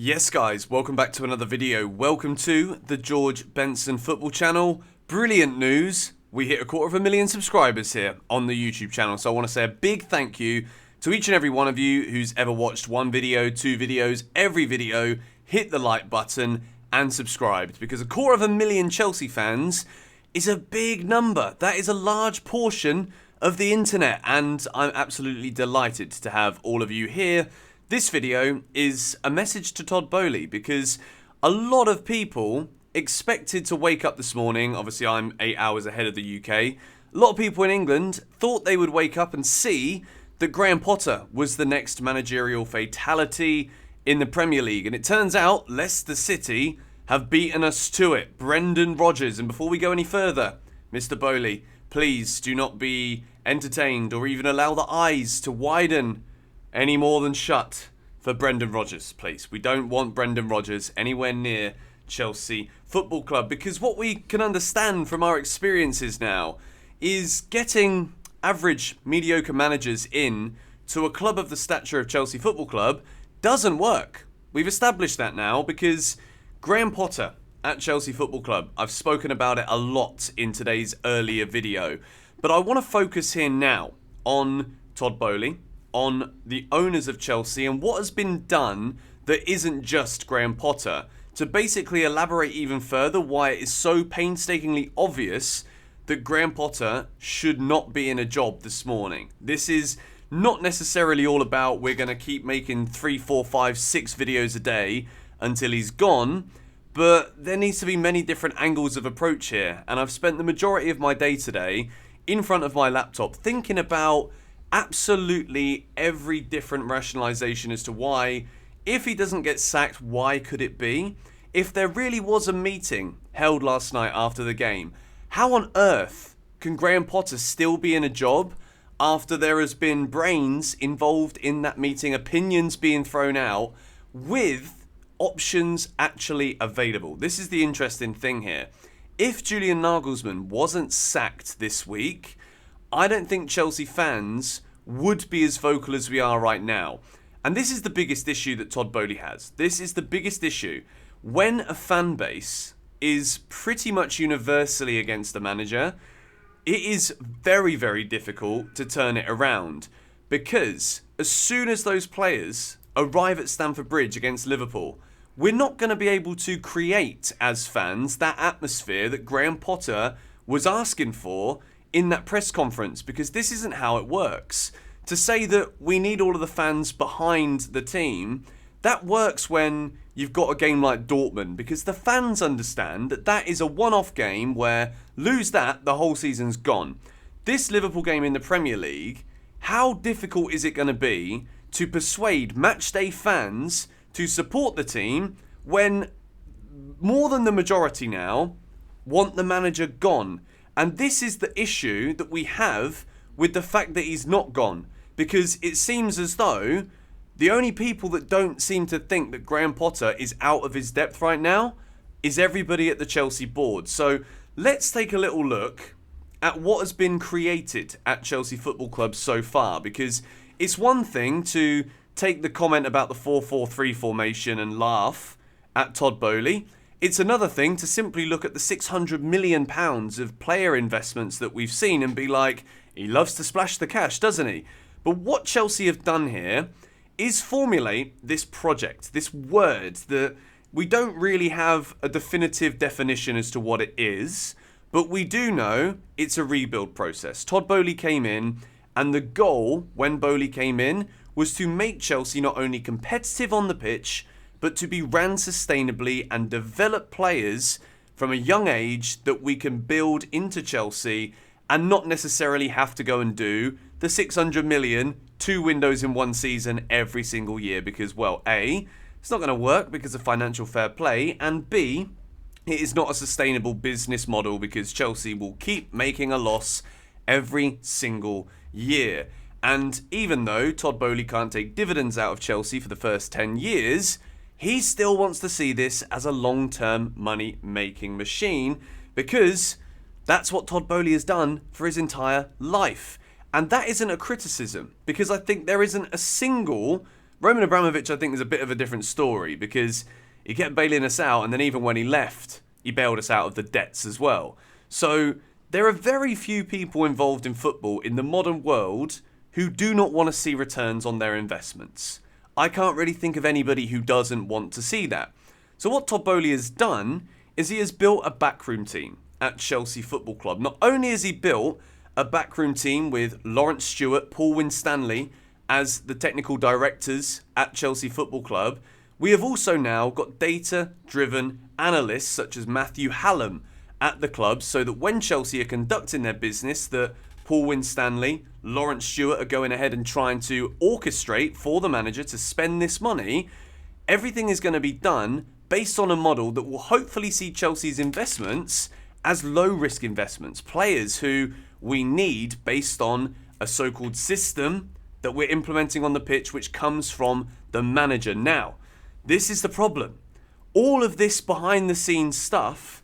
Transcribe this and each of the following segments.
Yes guys, welcome back to another video. Welcome to the George Benson Football Channel. Brilliant news, we hit 250,000 subscribers here on the YouTube channel. So I want to say a big thank you to each and every one of you who's ever watched one video, two videos, every video, hit the like button and subscribed. Because 250,000 Chelsea fans is a big number. That is a large portion of the internet and I'm absolutely delighted to have all of you here. This video is a message to Todd Boehly because a lot of people expected to wake up this morning. Obviously, I'm 8 hours ahead of the UK. A lot of people in England thought they would wake up and see that Graham Potter was the next managerial fatality in the Premier League. And it turns out Leicester City have beaten us to it. Brendan Rodgers. And before we go any further, Mr. Boehly, please do not be entertained or even allow the eyes to widen any more than shut for Brendan Rodgers, please. We don't want Brendan Rodgers anywhere near Chelsea Football Club because what we can understand from our experiences now is getting average, mediocre managers in to a club of the stature of Chelsea Football Club doesn't work. We've established that now because Graham Potter at Chelsea Football Club, I've spoken about it a lot in today's earlier video, but I want to focus here now on Todd Boehly, on the owners of Chelsea and what has been done that isn't just Graham Potter, to basically elaborate even further why it is so painstakingly obvious that Graham Potter should not be in a job this morning. This is not necessarily all about we're going to keep making 3, 4, 5, 6 videos a day until he's gone, but there needs to be many different angles of approach here, and I've spent the majority of my day today in front of my laptop thinking about absolutely every different rationalization as to why, if he doesn't get sacked, why could it be? If there really was a meeting held last night after the game, how on earth can Graham Potter still be in a job after there has been brains involved in that meeting, opinions being thrown out, with options actually available? This is the interesting thing here. If Julian Nagelsmann wasn't sacked this week, I don't think Chelsea fans would be as vocal as we are right now. And this is the biggest issue that Todd Boehly has. This is the biggest issue. When a fan base is pretty much universally against the manager, it is very, very difficult to turn it around. Because as soon as those players arrive at Stamford Bridge against Liverpool, we're not going to be able to create, as fans, that atmosphere that Graham Potter was asking for in that press conference, because this isn't how it works. To say that we need all of the fans behind the team, that works when you've got a game like Dortmund, because the fans understand that that is a one-off game where lose that, the whole season's gone. This Liverpool game in the Premier League, how difficult is it going to be to persuade matchday fans to support the team when more than the majority now want the manager gone? And this is the issue that we have with the fact that he's not gone. Because it seems as though the only people that don't seem to think that Graham Potter is out of his depth right now is everybody at the Chelsea board. So let's take a little look at what has been created at Chelsea Football Club so far. Because it's one thing to take the comment about the 4-4-3 formation and laugh at Todd Boehly. It's another thing to simply look at the £600 million of player investments that we've seen and be like, he loves to splash the cash, doesn't he? But what Chelsea have done here is formulate this project, this word that we don't really have a definitive definition as to what it is, but we do know it's a rebuild process. Todd Boehly came in, and the goal when Boehly came in was to make Chelsea not only competitive on the pitch, but to be ran sustainably and develop players from a young age that we can build into Chelsea and not necessarily have to go and do the 600 million, 2 windows in one season every single year because, well, A, it's not going to work because of financial fair play, and B, it is not a sustainable business model because Chelsea will keep making a loss every single year. And even though Todd Boehly can't take dividends out of Chelsea for the first 10 years, he still wants to see this as a long-term money-making machine because that's what Todd Boehly has done for his entire life. And that isn't a criticism because I think there isn't a single Roman Abramovich, I think, is a bit of a different story because he kept bailing us out, and then even when he left, he bailed us out of the debts as well. So there are very few people involved in football in the modern world who do not want to see returns on their investments. I can't really think of anybody who doesn't want to see that. So what Todd Boehly has done is he has built a backroom team at Chelsea Football Club. Not only has he built a backroom team with Lawrence Stewart, Paul Winstanley as the technical directors at Chelsea Football Club, we have also now got data-driven analysts such as Matthew Hallam at the club, so that when Chelsea are conducting their business, that Paul Winstanley, Lawrence Stewart are going ahead and trying to orchestrate for the manager to spend this money, everything is going to be done based on a model that will hopefully see Chelsea's investments as low-risk investments, players who we need based on a so-called system that we're implementing on the pitch, which comes from the manager. Now, this is the problem. All of this behind-the-scenes stuff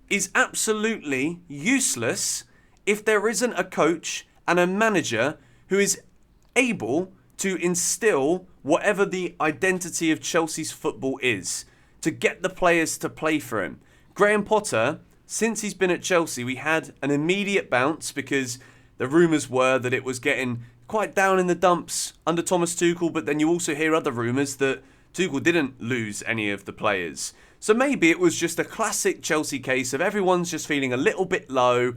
is absolutely useless if there isn't a coach and a manager who is able to instill whatever the identity of Chelsea's football is, to get the players to play for him. Graham Potter, since he's been at Chelsea, we had an immediate bounce because the rumours were that it was getting quite down in the dumps under Thomas Tuchel, but then you also hear other rumours that Tuchel didn't lose any of the players. So maybe it was just a classic Chelsea case of everyone's just feeling a little bit low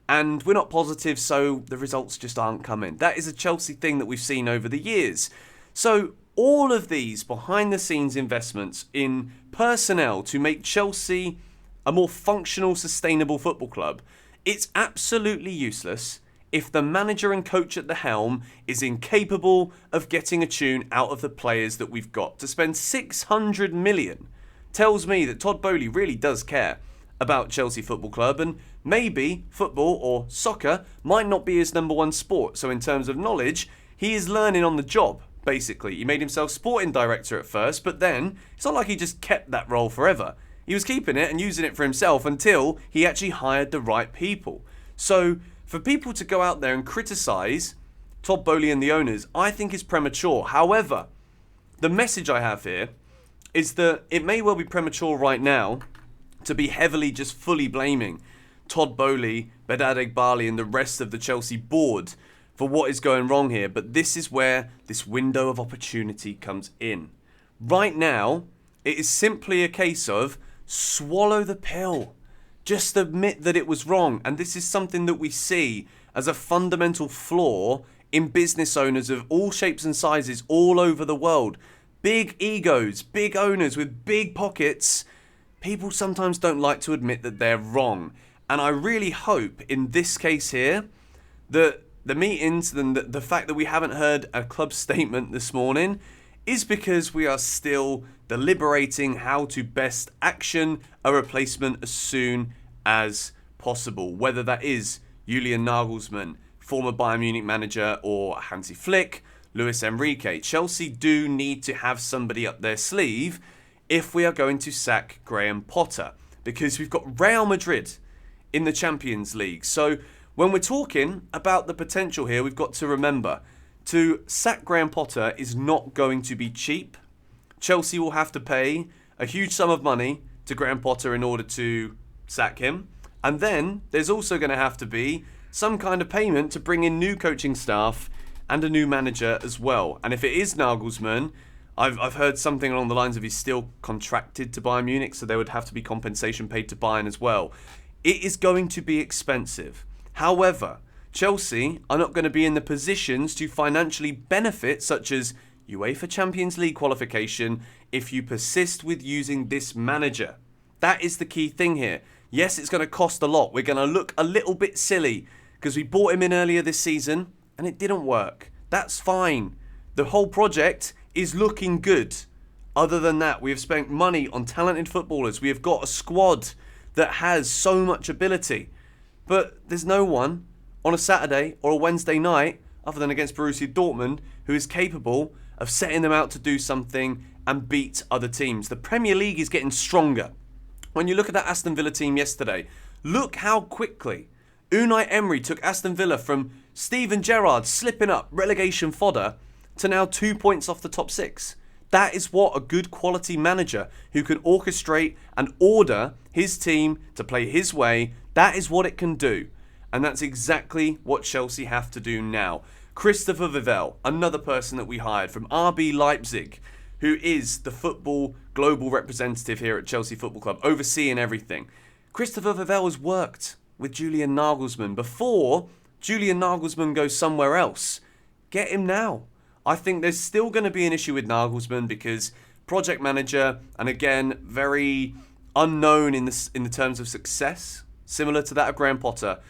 and we're not positive, so the results just aren't coming. That is a Chelsea thing that we've seen over the years. So all of these behind-the-scenes investments in personnel to make Chelsea a more functional, sustainable football club, it's absolutely useless if the manager and coach at the helm is incapable of getting a tune out of the players that we've got. To spend 600 million tells me that Todd Boehly really does care about Chelsea Football Club, and maybe football or soccer might not be his number one sport. So in terms of knowledge, he is learning on the job, basically. He made himself sporting director at first, but then it's not like he just kept that role forever. He was keeping it and using it for himself until he actually hired the right people. So for people to go out there and criticise Todd Boehly and the owners, I think is premature. However, the message I have here is that it may well be premature right now to be heavily just fully blaming Todd Boehly, Behdad Eghbali and the rest of the Chelsea board for what is going wrong here. But this is where this window of opportunity comes in. Right now, it is simply a case of swallow the pill. Just admit that it was wrong. And this is something that we see as a fundamental flaw in business owners of all shapes and sizes all over the world. Big egos, big owners with big pockets. People sometimes don't like to admit that they're wrong. And I really hope in this case here that the meetings and the fact that we haven't heard a club statement this morning is because we are still deliberating how to best action a replacement as soon as possible. Whether that is Julian Nagelsmann, former Bayern Munich manager, or Hansi Flick, Luis Enrique. Chelsea do need to have somebody up their sleeve if we are going to sack Graham Potter, because we've got Real Madrid in the Champions League. So when we're talking about the potential here, we've got to remember to sack Graham Potter is not going to be cheap. Chelsea will have to pay a huge sum of money to Graham Potter in order to sack him. And then there's also going to have to be some kind of payment to bring in new coaching staff and a new manager as well. And if it is Nagelsmann, I've heard something along the lines of he's still contracted to Bayern Munich, so there would have to be compensation paid to Bayern as well. It is going to be expensive. However, Chelsea are not going to be in the positions to financially benefit, such as UEFA Champions League qualification, if you persist with using this manager. That is the key thing here. Yes, it's going to cost a lot. We're going to look a little bit silly because we bought him in earlier this season and it didn't work. That's fine. The whole project is looking good. Other than that, we have spent money on talented footballers. We have got a squad that has so much ability. But there's no one on a Saturday or a Wednesday night, other than against Borussia Dortmund, who is capable of setting them out to do something and beat other teams. The Premier League is getting stronger. When you look at that Aston Villa team yesterday, look how quickly Unai Emery took Aston Villa from Steven Gerrard slipping up relegation fodder to now 2 points off the top 6. That is what a good quality manager who can orchestrate and order his team to play his way, that is what it can do. And that's exactly what Chelsea have to do now. Christopher Vivell, another person that we hired from RB Leipzig, who is the football global representative here at Chelsea Football Club, overseeing everything. Christopher Vivell has worked with Julian Nagelsmann before Julian Nagelsmann goes somewhere else. Get him now. I think there's still going to be an issue with Nagelsmann because project manager, and again, very unknown in the terms of success, similar to that of Graham Potter.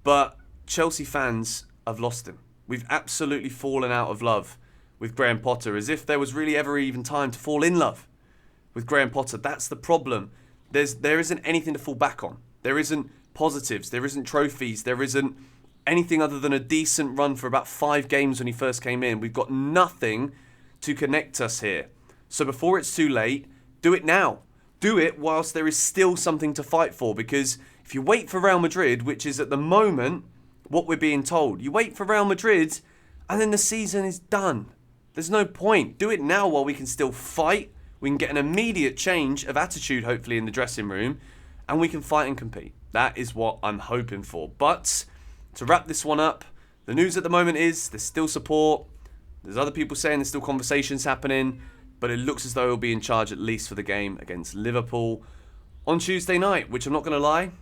But Chelsea fans have lost him. We've absolutely fallen out of love with Graham Potter, as if there was really ever even time to fall in love with Graham Potter. That's the problem. There isn't anything to fall back on. There isn't positives. There isn't trophies. There isn't anything other than a decent run for about 5 games when he first came in. We've got nothing to connect us here. So before it's too late, do it now. Do it whilst there is still something to fight for, because if you wait for Real Madrid, which is at the moment what we're being told, you wait for Real Madrid and then the season is done. There's no point. Do it now while we can still fight. We can get an immediate change of attitude, hopefully, in the dressing room, and we can fight and compete. That is what I'm hoping for. But to wrap this one up, the news at the moment is there's still support. There's other people saying there's still conversations happening, but it looks as though he'll be in charge at least for the game against Liverpool on Tuesday night, which I'm not going to lie,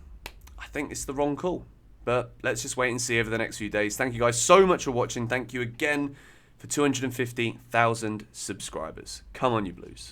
I think it's the wrong call. But let's just wait and see over the next few days. Thank you guys so much for watching. Thank you again for 250,000 subscribers. Come on, you Blues.